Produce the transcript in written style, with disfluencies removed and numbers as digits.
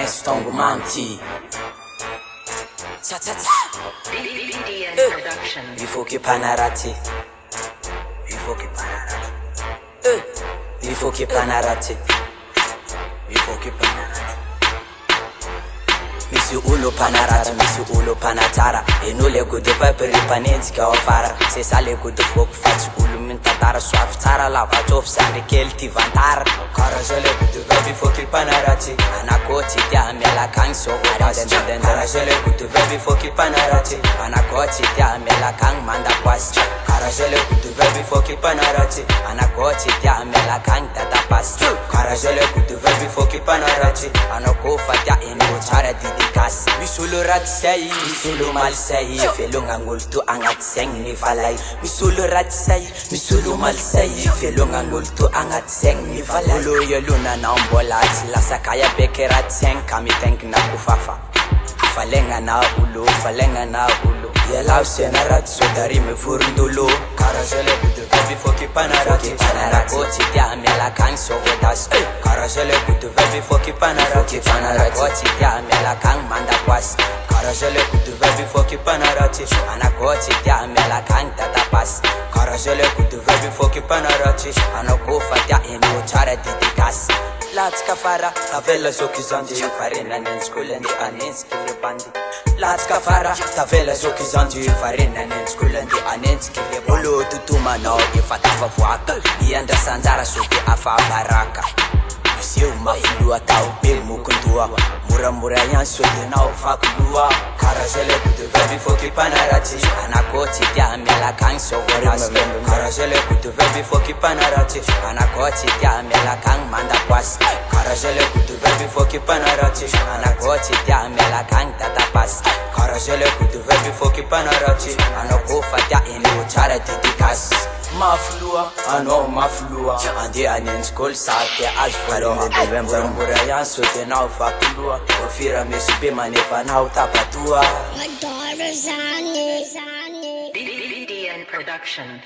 Estongo Manti. BDN Production. Il faut qu'il panarati. Il faut qu'il panarati. Il faut qu'il panarati. Il faut qu'il panarati. Misi ulo panarati, misi ulo panatara. E non le good vibe per i panenti che ho fare. Se sa le good folk faccio ulo mintatara. Suave tara la faccio fsare che il ti vantara. Cara se le good vibe il faut qu'il panarati. Anakoti dia me la kang so vodas. Cara se le good vibe il faut qu'il panarati. Anakoti dia me la kang manda pas. Cara se le good vibe il faut qu'il panarati. Anakoti dia me la kang tata pas. Cara se le good vibe il faut qu'il panarati. Anakofa dia eno chara di gas. Mi solo rat sei, mi solo mal sei. Felo ngangol tu angat seng ni falai. Mi solo rat sei, mi solo mal sei. Felo ngangol tu angat seng ni falai. Ulo yeluna na ombolati la sakaya bekerat seng kami tank na kufafa. Falenga na ulo, falenga na ulo. Yela usena rat so dari me furundulo. Cara jele budu baby foki panarati. Panarati dia me la kang so vodas. Cara jele budu baby foki panarati. Panarati dia me la kang manda pas. Cara jele budu baby foki panarati. Anakoti dia me la kang tata pas. Cara jele budu baby foki panarati. Anakofa dia eno chara didikas. Laats kafara, tavela zoki zandi. Farina nen skulandi anens kile bandi. Laats kafara, tavela zoki zandi. Farina nen skulandi anens kile bandi. Olo tutuma no ifatava vuaka. Ianda sanzara soki afa baraka. Misiu mafulua tau bil mukundua. Mura yan soki na ufakulua. Cara jele budu baby foki panarati. Anakoti dia me la kang so vodas. Cara jele budu baby foki panarati. Anakoti dia me la kang manda pas. Cara jele budu baby foki panarati. Anakoti dia me la kang tata pas. Cara jele budu baby foki panarati. Anakofa dia eno chara didikas. Maflua, ano maflua. Andi anen skol sate alfalo. Mura yan sote na ufakulua. Ofira mesube manefa na utapatua. BDN Production.